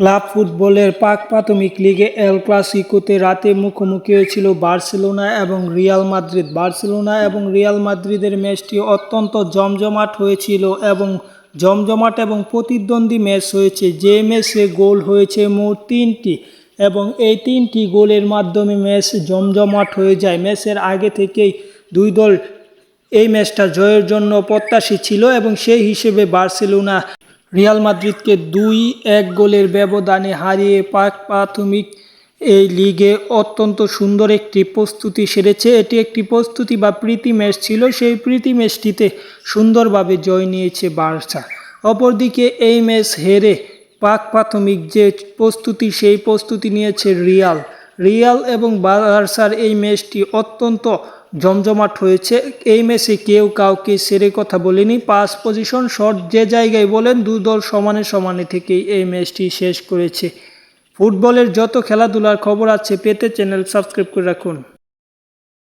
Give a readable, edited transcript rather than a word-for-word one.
Club ফুটবলের প্রাক-প্রাথমিক লিগে এল ক্লাসিকোতে রাতে মুখোমুখি হয়েছিল বার্সেলোনা এবং রিয়াল মাদ্রিদ। বার্সেলোনা এবং রিয়াল মাদ্রিদের ম্যাচটি অত্যন্ত জমজমাট হয়েছিল এবং জমজমাট এবং প্রতিদ্বন্দ্বী ম্যাচ হয়েছে, যে ম্যাচে গোল হয়েছে মোট 3টি এবং এই 3টি গোলের মাধ্যমে ম্যাচ জমজমাট হয়ে যায়। ম্যাচের আগে থেকেই দুই দল এই ম্যাচটা জয়ের জন্য প্রত্যাশী ছিল এবং সেই হিসেবে বার্সেলোনা রিয়াল মাদ্রিদকে 2-1 গোলের ব্যবধানে হারিয়ে প্রাথমিক এই লিগে অত্যন্ত সুন্দর একটি প্রস্তুতি সেরেছে। এটি একটি প্রস্তুতি বা প্রীতি ম্যাচ ছিল, সেই প্রীতি ম্যাচটিতে সুন্দরভাবে জয় নিয়েছে বার্সা। অপরদিকে এই ম্যাচ হেরে প্রাথমিক যে প্রস্তুতি সেই প্রস্তুতি নিয়েছে রিয়াল এবং বার্সার এই ম্যাচটি অত্যন্ত জমজমাট হয়েছে। এই ম্যাচে কেউ কাউকে ছেড়ে কথা বলেনি। 5 পজিশন শট যে জায়গায় বলেন, দুই দল সমানে সমানে থেকেই এই ম্যাচটি শেষ করেছে। ফুটবলের যত খেলাধুলার খবর আছে পেতে চ্যানেল সাবস্ক্রাইব করে রাখুন।